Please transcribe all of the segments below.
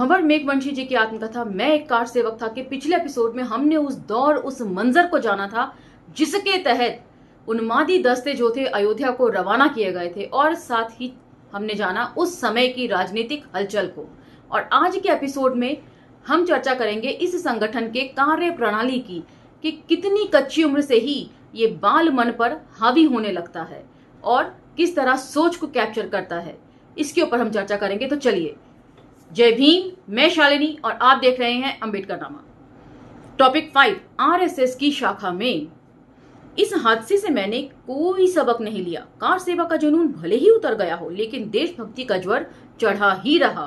भंवर मेघवंशी जी की आत्मकथा मैं एक कार सेवक था के पिछले एपिसोड में हमने उस दौर, उस मंजर को जाना था जिसके तहत उन्मादी दस्ते जो थे अयोध्या को रवाना किए गए थे, और साथ ही हमने जाना उस समय की राजनीतिक हलचल को। और आज के एपिसोड में हम चर्चा करेंगे इस संगठन के कार्य प्रणाली की कि कितनी कच्ची उम्र से ही ये बाल मन पर हावी होने लगता है और किस तरह सोच को कैप्चर करता है, इसके ऊपर हम चर्चा करेंगे। तो चलिए, जय भीम, मैं शालिनी और आप देख रहे हैं अंबेडकरनामा। टॉपिक 5, आरएसएस की शाखा में। इस हादसे से मैंने कोई सबक नहीं लिया। कार सेवा का जुनून भले ही उतर गया हो, लेकिन देशभक्ति का ज्वर चढ़ा ही रहा।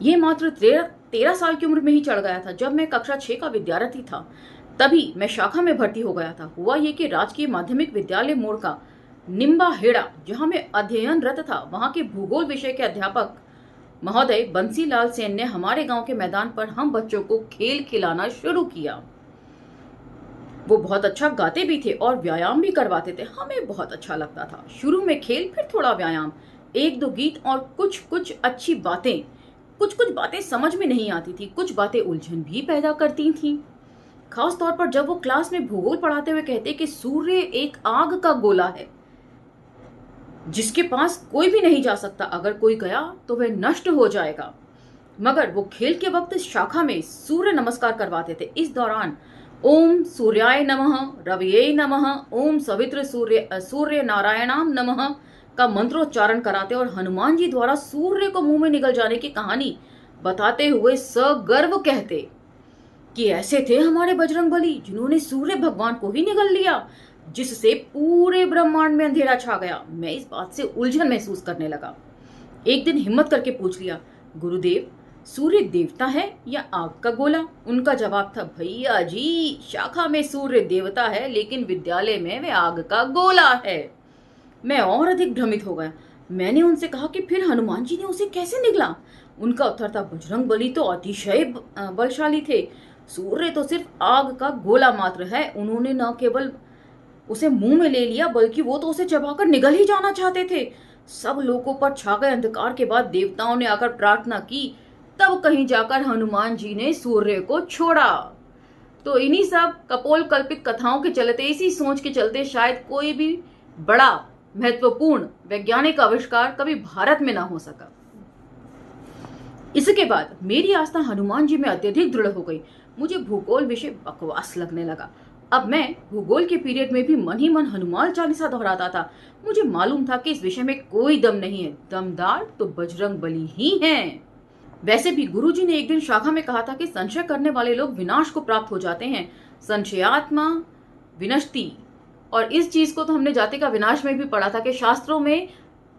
यह मात्र 13 साल की उम्र में ही चढ़ गया था। जब मैं कक्षा 6 का विद्यार्थी था तभी मैं शाखा में भर्ती हो गया था। हुआ ये कि राजकीय माध्यमिक विद्यालय मोड़ का निम्बा हेड़ा, जहां मैं अध्ययनरत था, वहां के भूगोल विषय के अध्यापक महोदय बंसीलाल सेन ने हमारे गांव के मैदान पर हम बच्चों को खेल खिलाना शुरू किया। वो बहुत अच्छा गाते भी थे और व्यायाम भी करवाते थे। हमें बहुत अच्छा लगता था। शुरू में खेल, फिर थोड़ा व्यायाम, 1-2 गीत और कुछ अच्छी बातें। कुछ बातें समझ में नहीं आती थी, कुछ बातें उलझन भी पैदा करती थी। खास तौर पर जब वो क्लास में भूगोल पढ़ाते हुए कहते कि सूर्य एक आग का गोला है जिसके पास कोई भी नहीं जा सकता, अगर कोई गया तो वह नष्ट हो जाएगा। मगर वो खेल के वक्त शाखा में सूर्य नमस्कार करवाते थे। इस दौरान ओम सूर्याय नमः, रविये नमः, ओम सवित्र सूर्य नारायणाम नमः का मंत्रोच्चारण कराते और हनुमान जी द्वारा सूर्य को मुंह में निगल जाने की कहानी बताते हुए सगर्व कहते कि ऐसे थे हमारे बजरंगबली जिन्होंने सूर्य भगवान को ही निगल लिया, जिससे पूरे ब्रह्मांड में अंधेरा छा गया। मैं इस बात से उलझन महसूस करने लगा। एक दिन हिम्मत करके पूछ लिया, गुरुदेव, सूर्य देवता है या आग का गोला? उनका जवाब था, भैया जी, शाखा में सूर्य देवता है लेकिन विद्यालय में वह आग का गोला है। मैं और अधिक भ्रमित हो गया। मैंने उनसे कहा कि फिर हनुमान जी ने उसे कैसे निगला? उनका उत्तर था, बजरंगबली तो अतिशय बलशाली थे, सूर्य तो सिर्फ आग का गोला मात्र है। उन्होंने न केवल उसे मुंह में ले लिया बल्कि वो तो उसे चबाकर निगल ही जाना चाहते थे। सब लोगों पर छा गए अंधकार के बाद देवताओं ने आकर प्रार्थना की, तब कहीं जाकर हनुमान जी ने सूर्य को छोड़ा। तो इन्हीं सब कपोल कल्पित कथाओं के चलते, इसी सोच के चलते शायद कोई भी बड़ा महत्वपूर्ण वैज्ञानिक आविष्कार कभी भारत में ना हो सका। इसके बाद मेरी आस्था हनुमान जी में अत्यधिक दृढ़ हो गई। मुझे भूगोल विषय बकवास लगने लगा। अब मैं भूगोल के पीरियड में भी मन ही मन हनुमान चालीसा दोहराता था। मुझे मालूम था कि इस विषय में कोई दम नहीं है, दमदार तो बजरंगबली ही हैं। वैसे भी गुरुजी ने एक दिन शाखा में कहा था कि संशय करने वाले लोग विनाश को प्राप्त हो जाते हैं, संशयात्मा विनष्टि। और इस चीज को तो हमने जाति का विनाश में भी पढ़ा था कि शास्त्रों में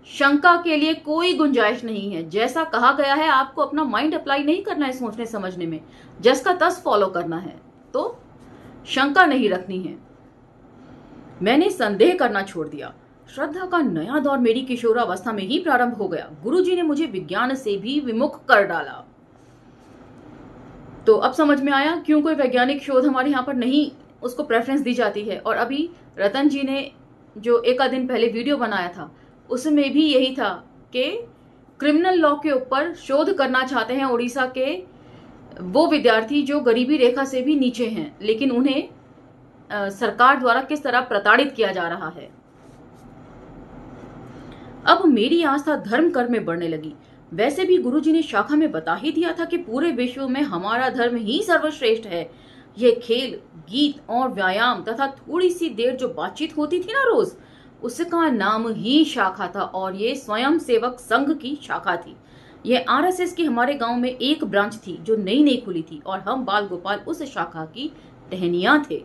शंका के लिए कोई गुंजाइश नहीं है। जैसा कहा गया है आपको अपना माइंड अप्लाई नहीं करना है सोचने समझने में, जस का तस फॉलो करना है, तो शंका नहीं रखनी है। मैंने संदेह करना छोड़ दिया। श्रद्धा का नया दौर मेरी किशोरावस्था में ही प्रारंभ हो गया। गुरुजी ने मुझे विज्ञान से भी विमुख कर डाला। तो अब समझ में आया क्यों कोई वैज्ञानिक शोध हमारे यहाँ पर नहीं उसको प्रेफरेंस दी जाती है। और अभी रतन जी ने जो एक आध दिन पहले वीडियो बनाया था उसमें भी यही था कि क्रिमिनल लॉ के ऊपर शोध करना चाहते हैं उड़ीसा के वो विद्यार्थी जो गरीबी रेखा से भी नीचे हैं, लेकिन उन्हें सरकार द्वारा किस तरह प्रताड़ित किया जा रहा है। अब मेरी आस्था धर्म कर्म में बढ़ने लगी। वैसे भी गुरुजी ने शाखा में बता ही दिया था कि पूरे विश्व में हमारा धर्म ही सर्वश्रेष्ठ है। ये खेल, गीत और व्यायाम तथा थोड़ी सी देर जो बातचीत होती थी ना रोज, उसका नाम ही शाखा था और ये स्वयं सेवक संघ की शाखा थी। यह आरएसएस की हमारे गांव में एक ब्रांच थी जो नई खुली थी और हम बाल गोपाल उस शाखा की टहनियां थे।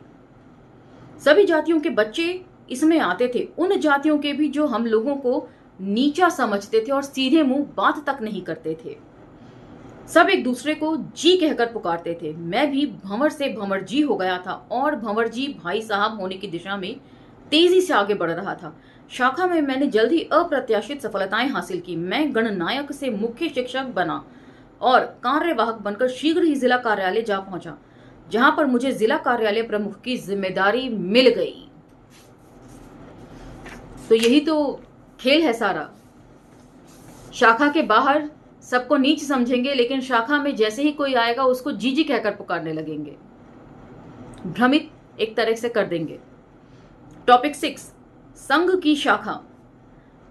सभी जातियों के बच्चे इसमें आते थे, उन जातियों के भी जो हम लोगों को नीचा समझते थे और सीधे मुंह बात तक नहीं करते थे। सब एक दूसरे को जी कहकर पुकारते थे। मैं भी भंवर से भंवर जी हो गया था और भंवर जी भाई साहब होने की दिशा में तेजी से आगे बढ़ रहा था। शाखा में मैंने जल्द ही अप्रत्याशित सफलताएं हासिल की। मैं गणनायक से मुख्य शिक्षक बना और कार्यवाहक बनकर शीघ्र ही जिला कार्यालय जा पहुंचा, जहां पर मुझे जिला कार्यालय प्रमुख की जिम्मेदारी मिल गई। तो यही तो खेल है सारा। शाखा के बाहर सबको नीच समझेंगे, लेकिन शाखा में जैसे ही कोई आएगा उसको जीजी कहकर पुकारने लगेंगे, भ्रमित एक तरह से कर देंगे। टॉपिक 6, संघ की शाखा।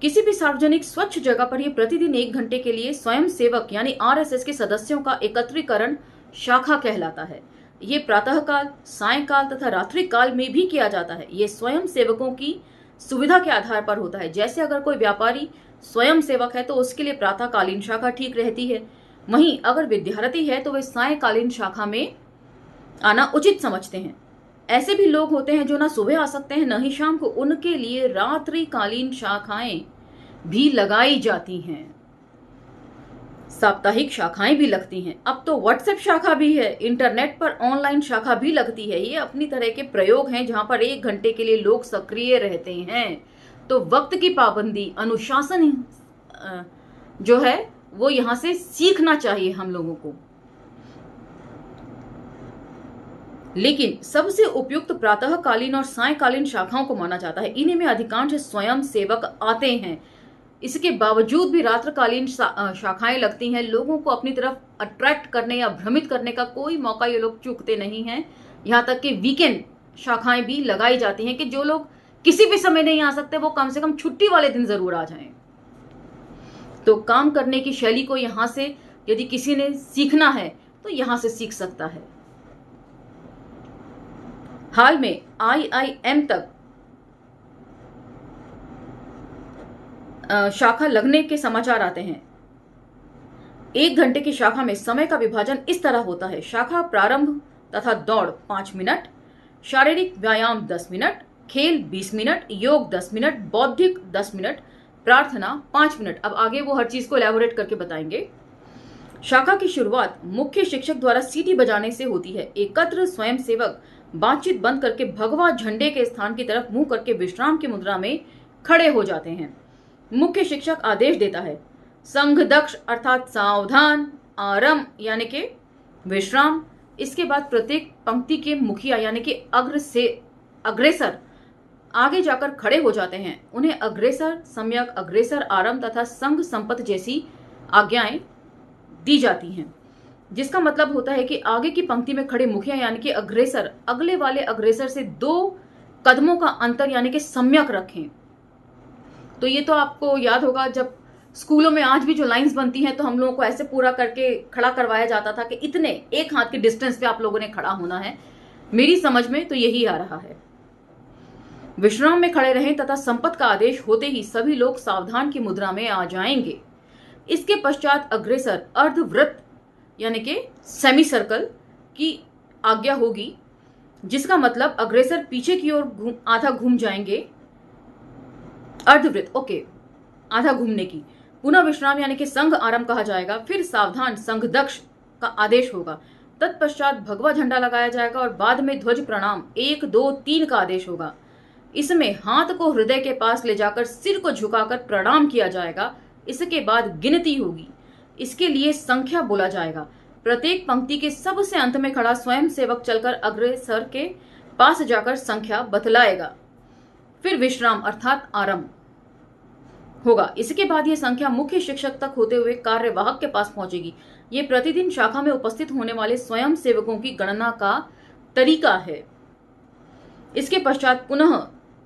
किसी भी सार्वजनिक स्वच्छ जगह पर यह प्रतिदिन 1 घंटे के लिए स्वयं सेवक यानी आरएसएस के सदस्यों का एकत्रीकरण शाखा कहलाता है। ये प्रातःकाल, सायंकाल तथा रात्रि काल में भी किया जाता है। ये स्वयं सेवकों की सुविधा के आधार पर होता है। जैसे अगर कोई व्यापारी स्वयं सेवक है तो उसके लिए प्रातःकालीन शाखा ठीक रहती है, वहीं अगर विद्यार्थी है तो वे सायंकालीन शाखा में आना उचित समझते हैं। ऐसे भी लोग होते हैं जो ना सुबह आ सकते हैं न ही शाम को, उनके लिए रात्रिकालीन शाखाएं भी लगाई जाती हैं, साप्ताहिक शाखाएं भी लगती हैं। अब तो व्हाट्सएप शाखा भी है, इंटरनेट पर ऑनलाइन शाखा भी लगती है। ये अपनी तरह के प्रयोग हैं जहां पर 1 घंटे के लिए लोग सक्रिय रहते हैं। तो वक्त की पाबंदी, अनुशासन जो है वो यहां से सीखना चाहिए हम लोगों को। लेकिन सबसे उपयुक्त प्रातःकालीन और सायंकालीन शाखाओं को माना जाता है। इन्हीं में अधिकांश स्वयं सेवक आते हैं। इसके बावजूद भी रात्रिकालीन शाखाएं लगती हैं। लोगों को अपनी तरफ अट्रैक्ट करने या भ्रमित करने का कोई मौका ये लोग चूकते नहीं हैं। यहाँ तक कि वीकेंड शाखाएं भी लगाई जाती हैं कि जो लोग किसी भी समय नहीं आ सकते वो कम से कम छुट्टी वाले दिन जरूर आ जाएं। तो काम करने की शैली को यहाँ से यदि किसी ने सीखना है तो यहाँ से सीख सकता है। हाल में IIM तक शाखा लगने के समाचार आते हैं। 1 घंटे की शाखा में समय का विभाजन इस तरह होता है। शाखा प्रारंभ तथा दौड़ 5 मिनट, शारीरिक व्यायाम 10 मिनट, खेल 20 मिनट, योग 10 मिनट, बौद्धिक 10 मिनट, प्रार्थना 5 मिनट। अब आगे वो हर चीज को एलैबोरेट करके बताएंगे। शाखा की शुरुआत मुख्य शिक्षक द्वारा सीटी बजाने से होती है। एकत्र स्वयं सेवक बातचीत बंद करके भगवा झंडे के स्थान की तरफ मुंह करके विश्राम की मुद्रा में खड़े हो जाते हैं। मुख्य शिक्षक आदेश देता है, संघ दक्ष अर्थात सावधान, आरम यानी कि विश्राम। इसके बाद प्रत्येक पंक्ति के मुखिया यानी कि अग्रेसर आगे जाकर खड़े हो जाते हैं। उन्हें अग्रेसर, सम्यक अग्रेसर, आरम तथा संघ संपत जैसी आज्ञाएं दी जाती हैं, जिसका मतलब होता है कि आगे की पंक्ति में खड़े मुखिया यानी कि अग्रेसर अगले वाले अग्रेसर से 2 कदमों का अंतर यानी कि सम्यक रखें। तो ये तो आपको याद होगा, जब स्कूलों में आज भी जो लाइंस बनती हैं तो हम लोगों को ऐसे पूरा करके खड़ा करवाया जाता था कि इतने 1 हाथ के डिस्टेंस पे आप लोगों ने खड़ा होना है। मेरी समझ में तो यही आ रहा है। विश्राम में खड़े रहें तथा संपत का आदेश होते ही सभी लोग सावधान की मुद्रा में आ जाएंगे। इसके पश्चात अग्रेसर अर्धवृत्त यानी कि सेमी सर्कल की आज्ञा होगी, जिसका मतलब अग्रेसर पीछे की ओर आधा घूम जाएंगे। अर्धवृत्त, ओके, आधा घूमने की। पुनः विश्राम यानी कि संघ आरंभ कहा जाएगा। फिर सावधान संघ दक्ष का आदेश होगा। तत्पश्चात भगवा झंडा लगाया जाएगा और बाद में ध्वज प्रणाम 1 2 3 का आदेश होगा। इसमें हाथ को हृदय के पास ले जाकर सिर को झुकाकर प्रणाम किया जाएगा। इसके बाद गिनती होगी। इसके लिए संख्या बोला जाएगा। प्रत्येक पंक्ति के सबसे अंत में खड़ा स्वयं सेवक चलकर अग्रेसर के पास जाकर संख्या बतलाएगा। फिर विश्राम अर्थात आरंभ होगा। इसके बाद यह संख्या मुख्य शिक्षक तक होते हुए कार्यवाहक के पास पहुंचेगी। ये प्रतिदिन शाखा में उपस्थित होने वाले स्वयं सेवकों की गणना का तरीका है। इसके पश्चात पुनः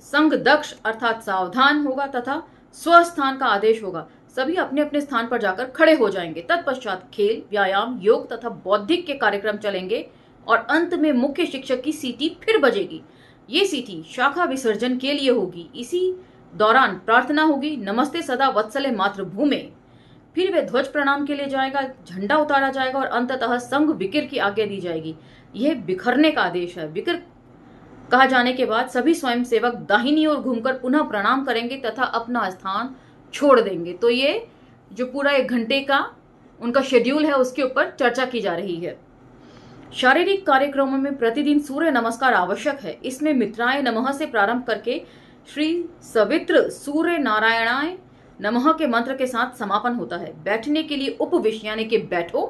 संघ दक्ष अर्थात सावधान होगा तथा स्वस्थान का आदेश होगा। सभी अपने अपने स्थान पर जाकर खड़े हो जाएंगे। तत्पश्चात खेल, व्यायाम, योग तथा बौद्धिक के कार्यक्रम चलेंगे और अंत में मुख्य शिक्षक की सीटी फिर बजेगी। ये सीटी शाखा विसर्जन के लिए होगी। इसी दौरान प्रार्थना होगी, नमस्ते सदा वत्सले मातृभूमे। फिर वे ध्वज प्रणाम के लिए जाएगा, झंडा उतारा जाएगा और अंततः संघ विकिर की आज्ञा दी जाएगी। यह बिखरने का आदेश है। विकिर कहा जाने के बाद सभी स्वयंसेवक दाहिनी ओर घूमकर पुनः प्रणाम करेंगे तथा अपना स्थान छोड़ देंगे। तो ये जो पूरा 1 घंटे का उनका शेड्यूल है उसके ऊपर चर्चा की जा रही है। शारीरिक कार्यक्रमों में प्रतिदिन सूर्य नमस्कार आवश्यक है। इसमें मित्राय नमः से प्रारंभ करके श्री सवित्र सूर्य नारायणाय नमः के मंत्र के साथ समापन होता है। बैठने के लिए उपविष्ट यानी कि बैठो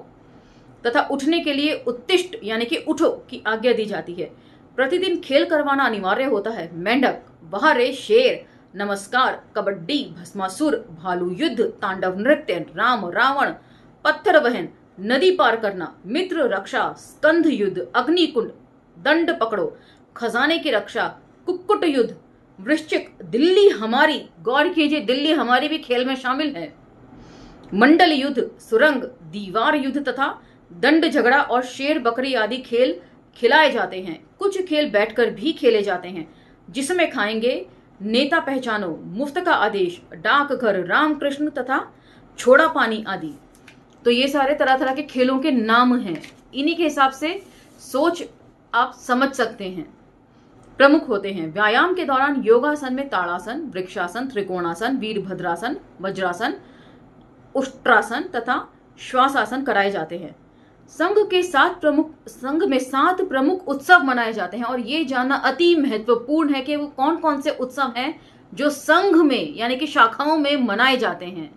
तथा उठने के लिए उत्तिष्ठ यानी कि उठो की आज्ञा दी जाती है। प्रतिदिन खेल करवाना अनिवार्य होता है। मेंढक, बहारे, शेर, नमस्कार, कबड्डी, भस्मासुर, भालू युद्ध, तांडव नृत्य, राम रावण, पत्थर वहन, नदी पार करना, मित्र रक्षा, स्कंध युद्ध, अग्निकुंड, दंड पकड़ो, खजाने की रक्षा, कुक्कुट युद्ध, वृश्चिक, दिल्ली हमारी, गौर कीजिए दिल्ली हमारी भी खेल में शामिल है, मंडल युद्ध, सुरंग, दीवार युद्ध तथा दंड झगड़ा और शेर बकरी आदि खेल खिलाए जाते हैं। कुछ खेल बैठकर भी खेले जाते हैं, जिसमें खाएंगे, नेता पहचानो, मुफ्त का आदेश, डाकघर, रामकृष्ण तथा छोड़ा पानी आदि। तो ये सारे तरह तरह के खेलों के नाम हैं। इन्हीं के हिसाब से सोच आप समझ सकते हैं। प्रमुख होते हैं व्यायाम के दौरान योगासन में ताड़ासन, वृक्षासन, त्रिकोणासन, वीरभद्रासन, वज्रासन, उष्ट्रासन तथा श्वासासन कराए जाते हैं। संघ में 7 प्रमुख उत्सव मनाए जाते हैं और ये जानना अति महत्वपूर्ण है कि वो कौन कौन से उत्सव हैं जो संघ में यानी कि शाखाओं में मनाए जाते हैं।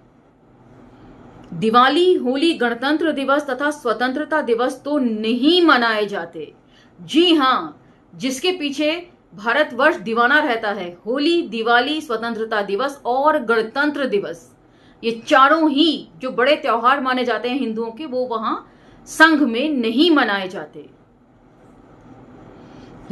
दिवाली, होली, गणतंत्र दिवस तथा स्वतंत्रता दिवस तो नहीं मनाए जाते। जी हाँ, जिसके पीछे भारतवर्ष दीवाना रहता है, होली, दिवाली, स्वतंत्रता दिवस और गणतंत्र दिवस, ये चारों ही जो बड़े त्योहार माने जाते हैं हिंदुओं के, वो वहां संघ में नहीं मनाए जाते।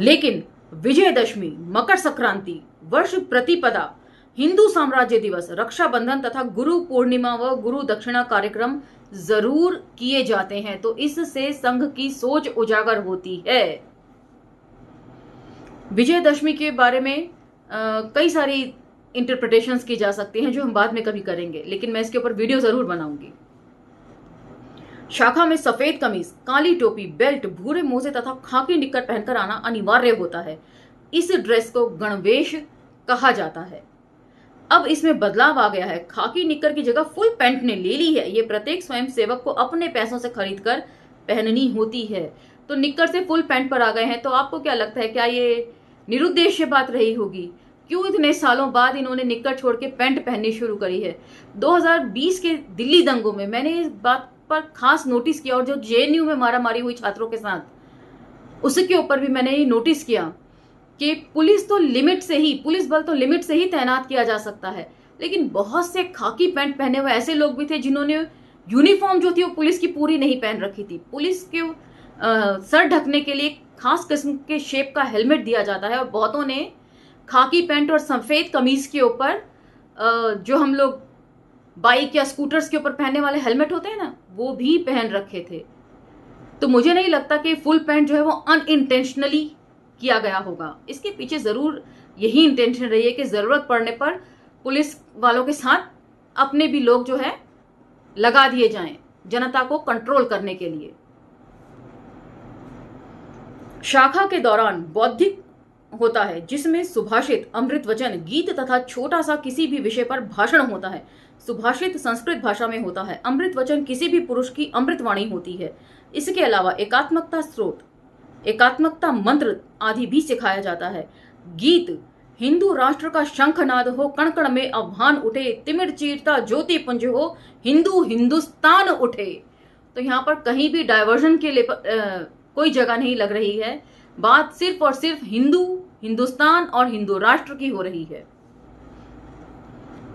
लेकिन विजयदशमी, मकर संक्रांति, वर्ष प्रतिपदा, हिंदू साम्राज्य दिवस, रक्षाबंधन तथा गुरु पूर्णिमा व गुरु दक्षिणा कार्यक्रम जरूर किए जाते हैं। तो इससे संघ की सोच उजागर होती है। विजयदशमी के बारे में कई सारी इंटरप्रिटेशंस की जा सकती हैं जो हम बाद में कभी करेंगे, लेकिन मैं इसके ऊपर वीडियो जरूर बनाऊंगी। शाखा में सफेद कमीज, काली टोपी, बेल्ट, भूरे मोजे तथा खाकी निक्कर पहनकर आना अनिवार्य होता है। इस ड्रेस को गणवेश कहा जाता है। अब इसमें बदलाव आ गया है। खाकी निक्कर की जगह फुल पैंट ने ले ली है। ये प्रत्येक स्वयं सेवक को अपने पैसों से खरीदकर पहननी होती है। तो निक्कर से फुल पैंट पर आ गए हैं। तो आपको क्या लगता है, क्या ये निरुद्देश्य बात रही होगी? क्यों इतने सालों बाद इन्होंने निक्कर छोड़ के पैंट पहननी शुरू करी है? 2020 के दिल्ली दंगों में मैंने इस बात पर खास नोटिस किया, और जो जेएनयू में मारामारी हुई छात्रों के साथ, उसके ऊपर भी मैंने ये नोटिस किया कि पुलिस बल तो लिमिट से ही तैनात किया जा सकता है, लेकिन बहुत से खाकी पैंट पहने हुए ऐसे लोग भी थे जिन्होंने यूनिफॉर्म जो थी वो पुलिस की पूरी नहीं पहन रखी थी। पुलिस के सर ढकने के लिए खास किस्म के शेप का हेलमेट दिया जाता है, और बहुतों ने खाकी पैंट और सफेद कमीज के ऊपर जो हम लोग बाइक या स्कूटर्स के ऊपर पहनने वाले हेलमेट होते हैं ना, वो भी पहन रखे थे। तो मुझे नहीं लगता कि फुल पैंट जो है वो अनइंटेंशनली किया गया होगा। इसके पीछे जरूर यही इंटेंशन रही है कि जरूरत पड़ने पर पुलिस वालों के साथ अपने भी लोग जो है लगा दिए जाएं, जनता को कंट्रोल करने के लिए। शाखा के दौरान बौद्धिक होता है, जिसमें सुभाषित, अमृत वचन, गीत तथा छोटा सा किसी भी विषय पर भाषण होता है। सुभाषित संस्कृत भाषा में होता है। अमृत वचन किसी भी पुरुष की अमृतवाणी होती है। इसके अलावा एकात्मकता स्त्रोत, एकात्मकता मंत्र आदि भी सिखाया जाता है। गीत, हिंदू राष्ट्र का शंखनाद हो, कण कण में आह्वान उठे, तिमिर चीरता ज्योति पुंज हो, हिंदू हिंदुस्तान उठे। तो यहाँ पर कहीं भी डायवर्जन के लिए कोई जगह नहीं लग रही है। बात सिर्फ और सिर्फ हिंदू, हिंदुस्तान और हिंदू राष्ट्र की हो रही है।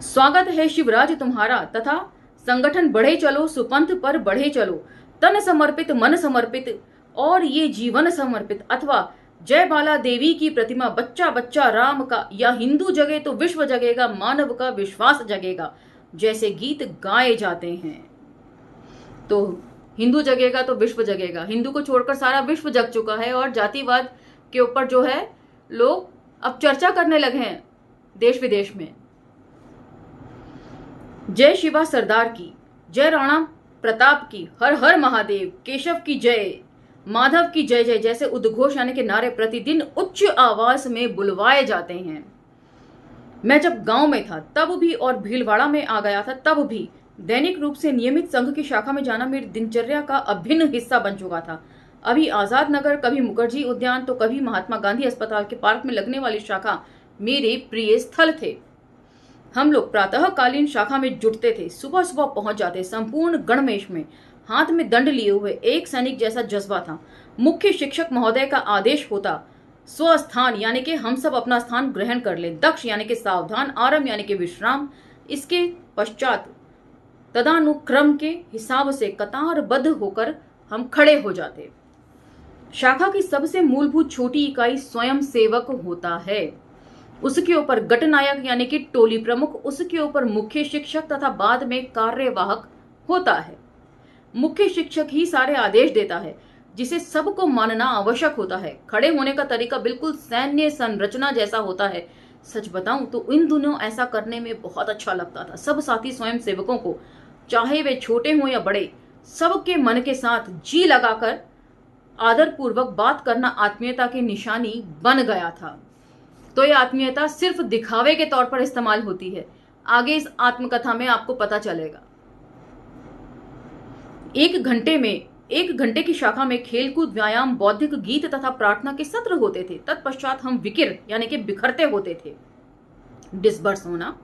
स्वागत है शिवराज तुम्हारा तथा संगठन बढ़े चलो, सुपंथ पर बढ़े चलो, तन समर्पित मन समर्पित और ये जीवन समर्पित, अथवा जय बाला देवी की प्रतिमा, बच्चा बच्चा राम का, या हिंदू जगे तो विश्व जगेगा, मानव का विश्वास जगेगा, जैसे गीत गाए जाते हैं। तो हिंदू जगेगा तो विश्व जगेगा। हिंदू को छोड़कर सारा विश्व जग चुका है, और जातिवाद के ऊपर जो है लोग अब चर्चा करने लगे हैं देश विदेश में। जय शिवा सरदार की, जय राणा प्रताप की, हर हर महादेव, केशव की जय, माधव की जय जय जैसे उद्घोष यानी कि नारे प्रतिदिन उच्च आवाज में बुलवाए जाते हैं। मैं जब गांव में था तब भी, और भीलवाड़ा में आ गया था तब भी, दैनिक रूप से नियमित संघ की शाखा में जाना मेरी दिनचर्या का अभिन्न हिस्सा बन चुका था। अभी आजाद नगर, कभी मुखर्जी उद्यान, तो कभी महात्मा गांधी अस्पताल के पार्क में लगने वाली शाखा मेरे प्रिय स्थल थे। हम लोग प्रातःकालीन शाखा में जुटते थे, सुबह सुबह पहुंच जाते, संपूर्ण गणवेश में, हाथ में दंड लिए हुए, एक सैनिक जैसा जज्बा था। मुख्य शिक्षक महोदय का आदेश होता, स्वस्थान यानी कि हम सब अपना स्थान ग्रहण कर लें, दक्ष यानी कि सावधान, आराम यानी कि विश्राम। इसके पश्चात तदानुक्रम के हिसाब से कतारबद्ध होकर हम खड़े हो जाते। शाखा की सबसे मूलभूत छोटी इकाई स्वयं सेवक होता है। उसके ऊपर गटनायक यानी कि टोली प्रमुख, उसके ऊपर मुख्य शिक्षक तथा बाद में कार्यवाहक होता है। मुख्य शिक्षक ही सारे आदेश देता है, जिसे सबको मानना आवश्यक होता है। खड़े होने का तरीका बिल्कुल सैन्य संरचना जैसा होता है। सच बताऊं तो इन दिनों ऐसा करने में बहुत अच्छा लगता था। सब साथी स्वयं सेवकों को, चाहे वे छोटे हों या बड़े, सबके मन के साथ जी लगाकर आदरपूर्वक बात करना आत्मीयता की निशानी बन गया था। तो यह आत्मीयता सिर्फ दिखावे के तौर पर इस्तेमाल होती है, आगे इस आत्मकथा में आपको पता चलेगा। एक घंटे की शाखा में खेलकूद, व्यायाम, बौद्धिक, गीत तथा प्रार्थना के सत्र होते थे। तत्पश्चात हम विकिर यानी कि बिखरते होते थे, डिस्बर्स होना।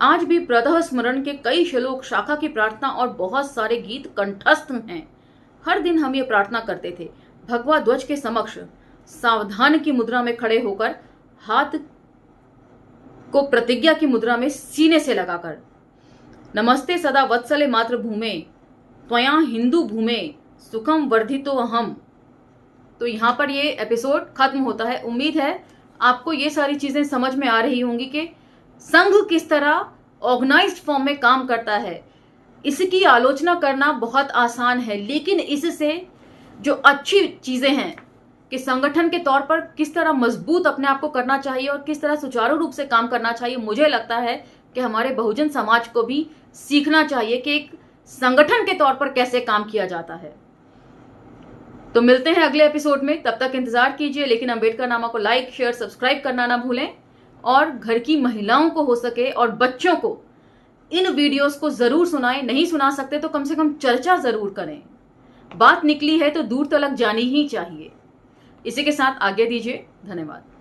आज भी प्रातः स्मरण के कई श्लोक, शाखा की प्रार्थना और बहुत सारे गीत कंठस्थ हैं। हर दिन हम ये प्रार्थना करते थे, भगवा ध्वज के समक्ष सावधान की मुद्रा में खड़े होकर, हाथ को प्रतिज्ञा की मुद्रा में सीने से लगाकर। नमस्ते सदा वत्सले मातृभूमे त्वया हिंदू भूमे सुखम वर्धितो अहम। तो यहां पर ये एपिसोड खत्म होता है। उम्मीद है आपको ये सारी चीजें समझ में आ रही होंगी कि संघ किस तरह ऑर्गेनाइज्ड फॉर्म में काम करता है। इसकी आलोचना करना बहुत आसान है, लेकिन इससे जो अच्छी चीजें हैं कि संगठन के तौर पर किस तरह मजबूत अपने आप को करना चाहिए और किस तरह सुचारू रूप से काम करना चाहिए, मुझे लगता है कि हमारे बहुजन समाज को भी सीखना चाहिए कि एक संगठन के तौर पर कैसे काम किया जाता है। तो मिलते हैं अगले एपिसोड में, तब तक इंतजार कीजिए। लेकिन अम्बेडकर नामा को लाइक, शेयर, सब्सक्राइब करना ना भूलें और घर की महिलाओं को हो सके और बच्चों को इन वीडियोस को जरूर सुनाएं। नहीं सुना सकते तो कम से कम चर्चा जरूर करें। बात निकली है तो दूर तलक जानी ही चाहिए। इसी के साथ आज्ञा दीजिए। धन्यवाद।